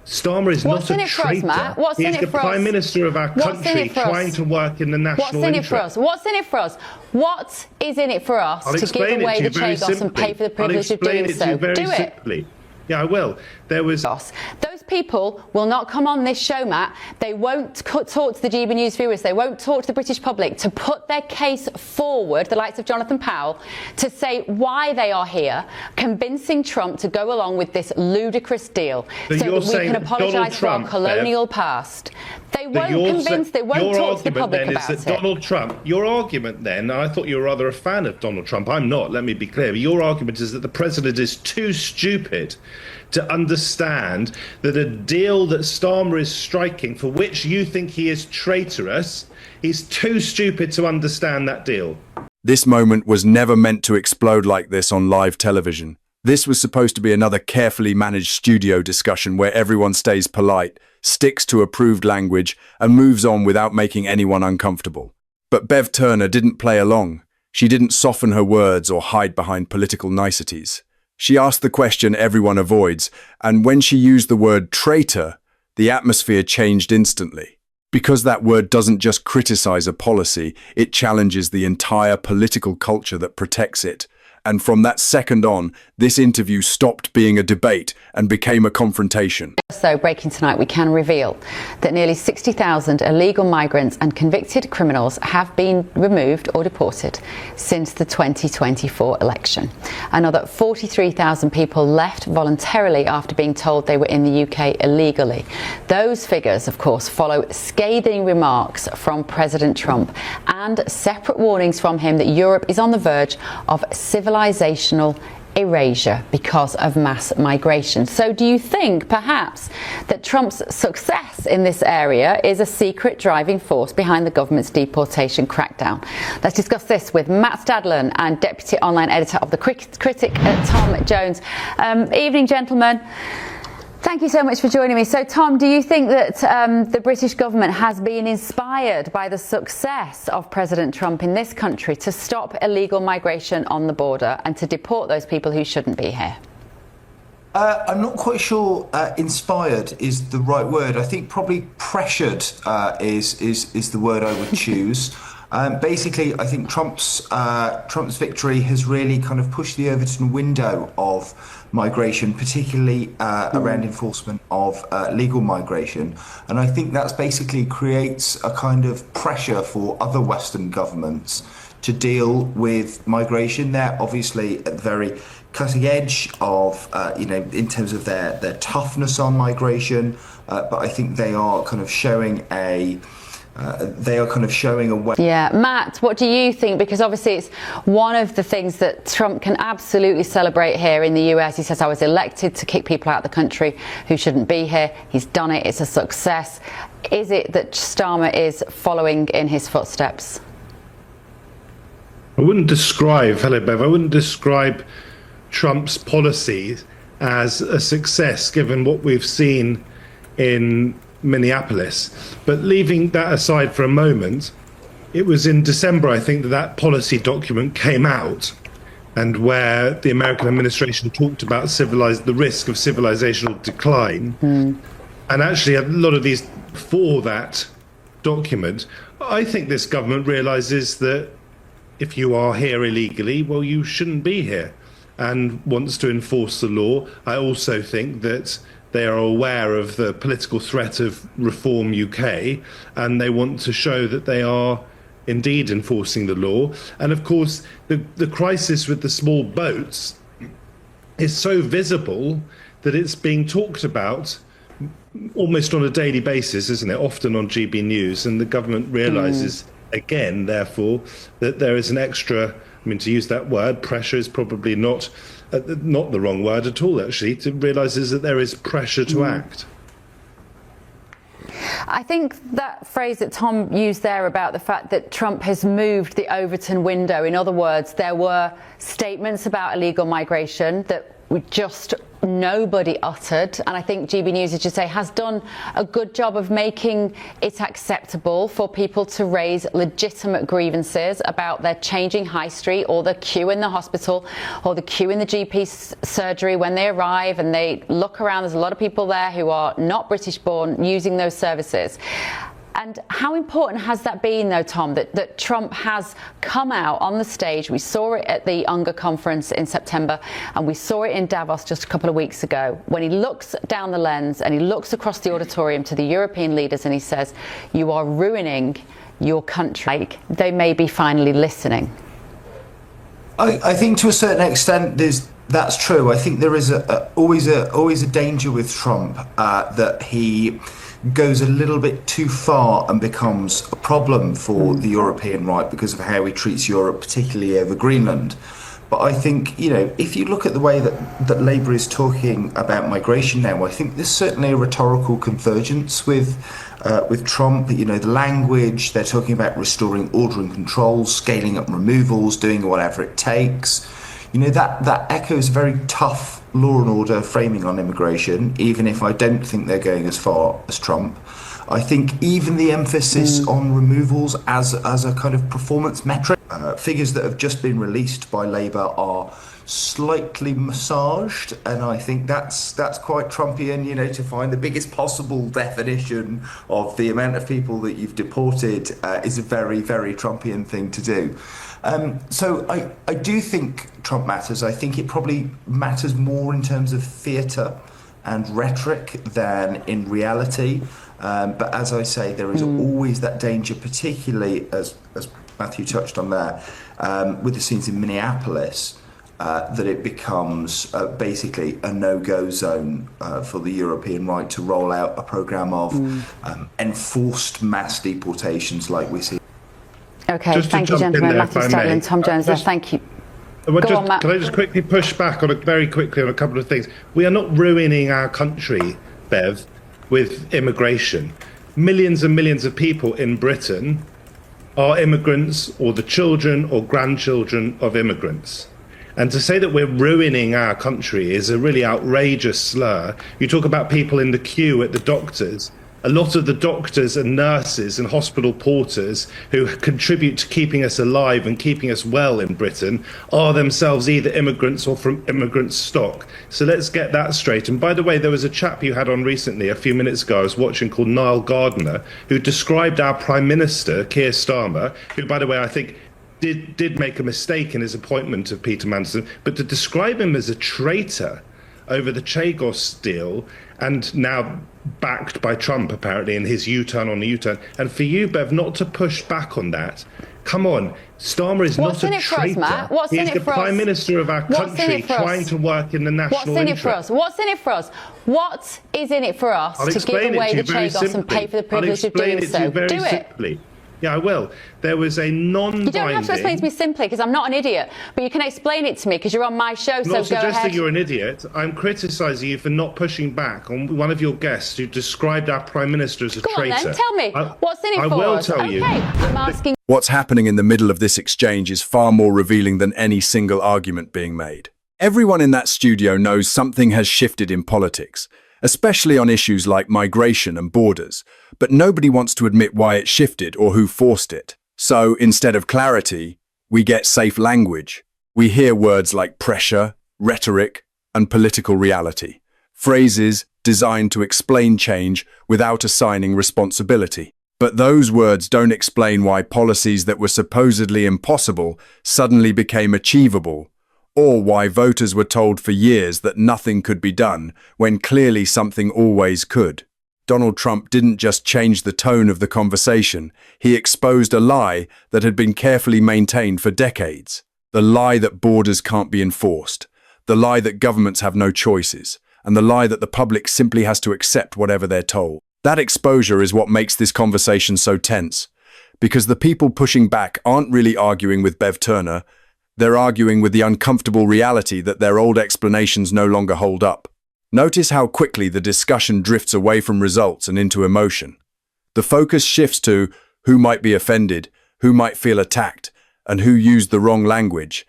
Starmer is not a traitor. He's the Prime Minister of our country trying to work in the national interest. What's in it for us? What is in it for us to give away the Chagos and pay for the privilege of doing so? Do it. Yeah, I will. Those people will not come on this show, Matt. They won't talk to the GB News viewers. They won't talk to the British public to put their case forward, the likes of Jonathan Powell, to say why they are here, convincing Trump to go along with this ludicrous deal so that we can apologise for our colonial past. They won't convince, they won't talk to the public about it. Donald Trump, your argument then, and I thought you were rather a fan of Donald Trump. I'm not, let me be clear. But your argument is that the president is too stupid to understand that a deal that Starmer is striking, for which you think he is traitorous, he's too stupid to understand that deal. This moment was never meant to explode like this on live television. This was supposed to be another carefully managed studio discussion where everyone stays polite, sticks to approved language, and moves on without making anyone uncomfortable. But Bev Turner didn't play along. She didn't soften her words or hide behind political niceties. She asked the question everyone avoids, and when she used the word traitor, the atmosphere changed instantly. Because that word doesn't just criticize a policy, it challenges the entire political culture that protects it. And from that second on, this interview stopped being a debate and became a confrontation. So, breaking tonight, we can reveal that nearly 60,000 illegal migrants and convicted criminals have been removed or deported since the 2024 election. Another 43,000 people left voluntarily after being told they were in the UK illegally. Those figures, of course, follow scathing remarks from President Trump and separate warnings from him that Europe is on the verge of civilizational erasure because of mass migration. So do you think perhaps that Trump's success in this area is a secret driving force behind the government's deportation crackdown? Let's discuss this with Matt Stadlen and Deputy Online Editor of The Critic, Tom Jones. Evening, gentlemen. Thank you so much for joining me. So, Tom, do you think that the British government has been inspired by the success of President Trump in this country to stop illegal migration on the border and to deport those people who shouldn't be here? I'm not quite sure inspired is the right word. I think probably pressured is the word I would choose. Basically, I think Trump's victory has really kind of pushed the Overton window of migration, particularly around enforcement of legal migration. And I think that's basically creates a kind of pressure for other Western governments to deal with migration. They're obviously at the very cutting edge of, in terms of their toughness on migration. But I think they are kind of showing a way. Yeah, Matt, what do you think? Because obviously it's one of the things that Trump can absolutely celebrate here in the US. He says, I was elected to kick people out of the country who shouldn't be here. He's done it. It's a success. Is it that Starmer is following in his footsteps? I wouldn't describe Trump's policies as a success, given what we've seen in Minneapolis. But leaving that aside for a moment, it was in December, I think, that policy document came out, and where the American administration talked about the risk of civilizational decline. And actually, a lot of these for that document, I think this government realizes that if you are here illegally, well, you shouldn't be here, and wants to enforce the law. I also think that they are aware of the political threat of Reform UK, and they want to show that they are indeed enforcing the law. And of course, the crisis with the small boats is so visible that it's being talked about almost on a daily basis, isn't it? Often on GB News, and the government realises again, therefore, that there is an extra, to use that word, pressure is probably not the wrong word at all, actually, to realises that there is pressure to act. I think that phrase that Tom used there about the fact that Trump has moved the Overton window, in other words, there were statements about illegal migration that were just nobody uttered, and I think GB News, as you say, has done a good job of making it acceptable for people to raise legitimate grievances about their changing high street, or the queue in the hospital, or the queue in the GP surgery when they arrive and they look around. There's a lot of people there who are not British born using those services. And how important has that been, though, Tom, that Trump has come out on the stage? We saw it at the UNGA conference in September, and we saw it in Davos just a couple of weeks ago, when he looks down the lens and he looks across the auditorium to the European leaders and he says, "You are ruining your country." They may be finally listening. I think to a certain extent that's true. I think there is always a danger with Trump that he goes a little bit too far and becomes a problem for the European right because of how he treats Europe, particularly over Greenland. But I think, if you look at the way that Labour is talking about migration now, I think there's certainly a rhetorical convergence with Trump. The language, they're talking about restoring order and control, scaling up removals, doing whatever it takes. That echoes very tough law and order framing on immigration, even if I don't think they're going as far as Trump. I think even the emphasis on removals as a kind of performance metric, figures that have just been released by Labour are slightly massaged, and I think that's quite Trumpian, to find the biggest possible definition of the amount of people that you've deported is a very, very Trumpian thing to do. So I do think Trump matters. I think it probably matters more in terms of theatre and rhetoric than in reality. But as I say, there is always that danger, particularly as Matthew touched on there, with the scenes in Minneapolis, that it becomes basically a no-go zone for the European right to roll out a programme of enforced mass deportations like we see. Okay, thank you, gentlemen. Matthew Sterling, Tom Jones there. Thank you. Go on, Matt. Can I just quickly push back on very quickly on a couple of things? We are not ruining our country, Bev, with immigration. Millions and millions of people in Britain are immigrants, or the children or grandchildren of immigrants. And to say that we're ruining our country is a really outrageous slur. You talk about people in the queue at the doctors. A lot of the doctors and nurses and hospital porters who contribute to keeping us alive and keeping us well in Britain are themselves either immigrants or from immigrant stock. So let's get that straight. And by the way, there was a chap you had on recently, a few minutes ago, I was watching, called Niall Gardner, who described our Prime Minister, Keir Starmer, who, by the way, I think did make a mistake in his appointment of Peter Mandelson, but to describe him as a traitor over the Chagos deal, and now backed by Trump, apparently, in his U-turn on the U-turn. And for you, Bev, not to push back on that. Come on, Starmer is not a traitor. He's the Prime Minister of our country, trying to work in the national interest. What's in it for us? What is in it for us to give away the Chagos and pay for the privilege of doing so? Do it. Yeah, I will. There was a non-binding... You don't have to explain it to me simply, because I'm not an idiot. But you can explain it to me, because you're on my show, so go ahead. I'm not suggesting you're an idiot. I'm criticising you for not pushing back on one of your guests who described our Prime Minister as a traitor. Go on then, tell me. What's in it for us? I will tell you. Okay, I'm asking... What's happening in the middle of this exchange is far more revealing than any single argument being made. Everyone in that studio knows something has shifted in politics, especially on issues like migration and borders, but nobody wants to admit why it shifted or who forced it. So, instead of clarity, we get safe language. We hear words like pressure, rhetoric, and political reality, phrases designed to explain change without assigning responsibility. But those words don't explain why policies that were supposedly impossible suddenly became achievable, or why voters were told for years that nothing could be done when clearly something always could. Donald Trump didn't just change the tone of the conversation, he exposed a lie that had been carefully maintained for decades. The lie that borders can't be enforced, the lie that governments have no choices, and the lie that the public simply has to accept whatever they're told. That exposure is what makes this conversation so tense, because the people pushing back aren't really arguing with Bev Turner, they're arguing with the uncomfortable reality that their old explanations no longer hold up. Notice how quickly the discussion drifts away from results and into emotion. The focus shifts to who might be offended, who might feel attacked, and who used the wrong language.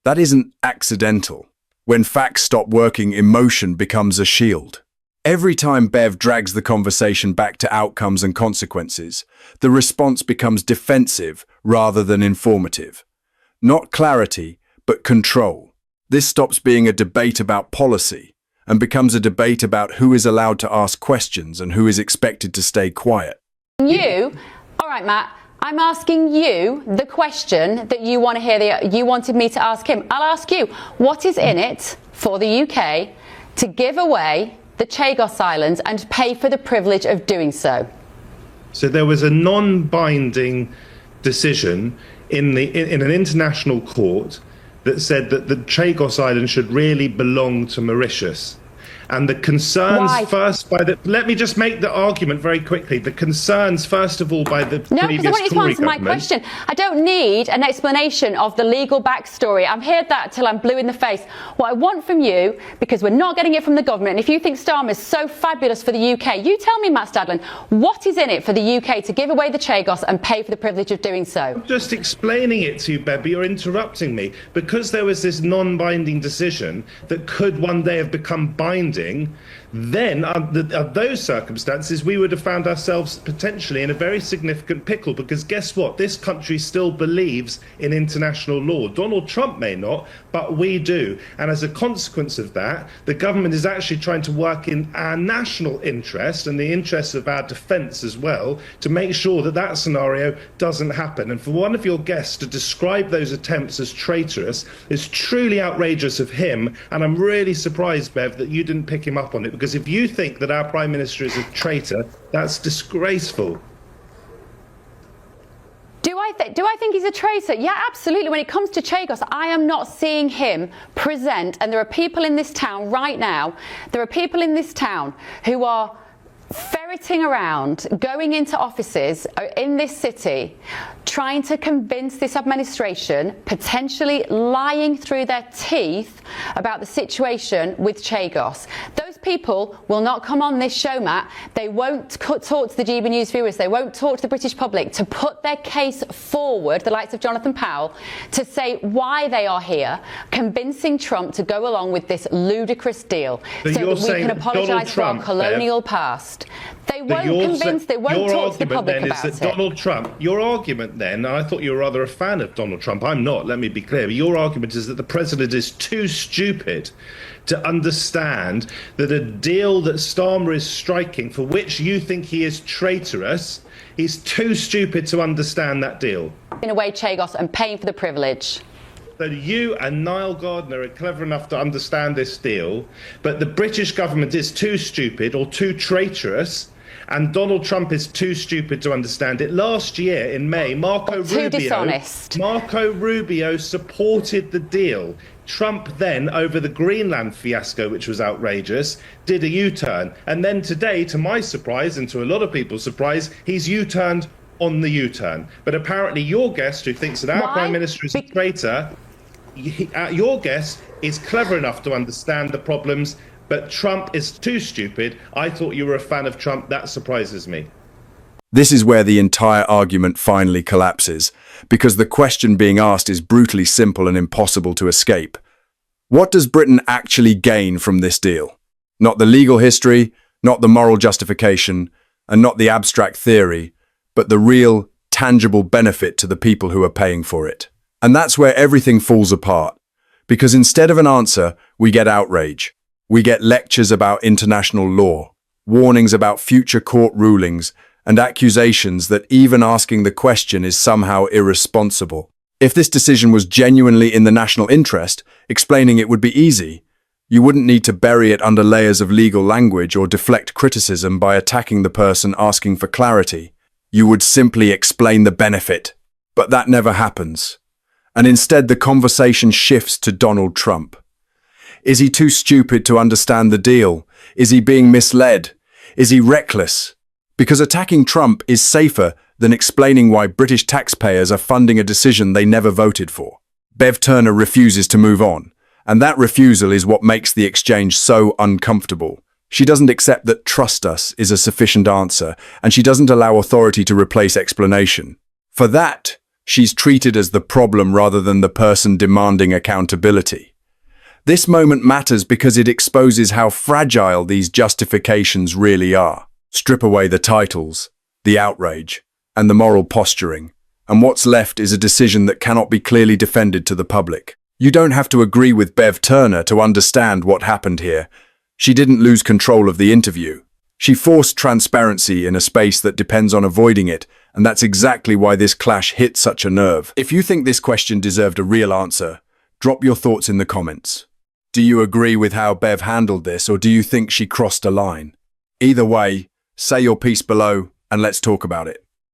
That isn't accidental. When facts stop working, emotion becomes a shield. Every time Bev drags the conversation back to outcomes and consequences, the response becomes defensive rather than informative. Not clarity, but control. This stops being a debate about policy and becomes a debate about who is allowed to ask questions and who is expected to stay quiet. All right, Matt, I'm asking you the question that you want to hear. You wanted me to ask him. I'll ask you, what is in it for the UK to give away the Chagos Islands and pay for the privilege of doing so? So there was a non-binding decision in an international court that said that the Chagos Islands should really belong to Mauritius. And the concerns let me just make the argument very quickly. The concerns, first of all, by the previous Tory government. No, because I want you to answer my question. I don't need an explanation of the legal backstory. I've heard that till I'm blue in the face. What I want from you, because we're not getting it from the government, and if you think Starmer's so fabulous for the UK, you tell me, Matt Stadlen, what is in it for the UK to give away the Chagos and pay for the privilege of doing so? I'm just explaining it to you, Bev, you're interrupting me. Because there was this non-binding decision that could one day have become binding, then under those circumstances we would have found ourselves potentially in a very significant pickle, because guess what, this country still believes in international law. Donald Trump may not, but we do, and as a consequence of that, the government is actually trying to work in our national interest and the interests of our defence as well to make sure that that scenario doesn't happen. And for one of your guests to describe those attempts as traitorous is truly outrageous of him, and I'm really surprised, Bev, that you didn't pick him up on it, because if you think that our Prime Minister is a traitor, that's disgraceful. Do I think he's a traitor? Yeah, absolutely. When it comes to Chagos, I am not seeing him present, and there are people in this town right now, who are ferreting around, going into offices in this city, trying to convince this administration, potentially lying through their teeth about the situation with Chagos. Those people will not come on this show, Matt. They won't talk to the GB News viewers. They won't talk to the British public to put their case forward, the likes of Jonathan Powell, to say why they are here, convincing Trump to go along with this ludicrous deal so that we can apologise for our colonial past. They won't convince, they won't talk to the public about it. Donald Trump, your argument then, and I thought you were rather a fan of Donald Trump, I'm not, let me be clear, but your argument is that the president is too stupid to understand that a deal that Starmer is striking, for which you think he is traitorous, he's too stupid to understand that deal. In a way, Chagos, and paying for the privilege. So you and Niall Gardner are clever enough to understand this deal, but the British government is too stupid or too traitorous, and Donald Trump is too stupid to understand it. Last year in May, Marco Rubio supported the deal. Trump then, over the Greenland fiasco, which was outrageous, did a U-turn. And then today, to my surprise, and to a lot of people's surprise, he's U-turned on the U-turn. But apparently your guest, who thinks that our Prime Minister is a traitor, your guest is clever enough to understand the problems, but Trump is too stupid. I thought you were a fan of Trump. That surprises me. This is where the entire argument finally collapses, because the question being asked is brutally simple and impossible to escape. What does Britain actually gain from this deal? Not the legal history, not the moral justification, and not the abstract theory, but the real, tangible benefit to the people who are paying for it. And that's where everything falls apart, because instead of an answer, we get outrage. We get lectures about international law, warnings about future court rulings, and accusations that even asking the question is somehow irresponsible. If this decision was genuinely in the national interest, explaining it would be easy. You wouldn't need to bury it under layers of legal language or deflect criticism by attacking the person asking for clarity. You would simply explain the benefit. But that never happens. And instead, the conversation shifts to Donald Trump. Is he too stupid to understand the deal? Is he being misled? Is he reckless? Because attacking Trump is safer than explaining why British taxpayers are funding a decision they never voted for. Bev Turner refuses to move on, and that refusal is what makes the exchange so uncomfortable. She doesn't accept that "trust us" is a sufficient answer, and she doesn't allow authority to replace explanation. For that, she's treated as the problem rather than the person demanding accountability. This moment matters because it exposes how fragile these justifications really are. Strip away the titles, the outrage, and the moral posturing, and what's left is a decision that cannot be clearly defended to the public. You don't have to agree with Bev Turner to understand what happened here. She didn't lose control of the interview. She forced transparency in a space that depends on avoiding it, and that's exactly why this clash hit such a nerve. If you think this question deserved a real answer, drop your thoughts in the comments. Do you agree with how Bev handled this, or do you think she crossed a line? Either way, say your piece below and let's talk about it.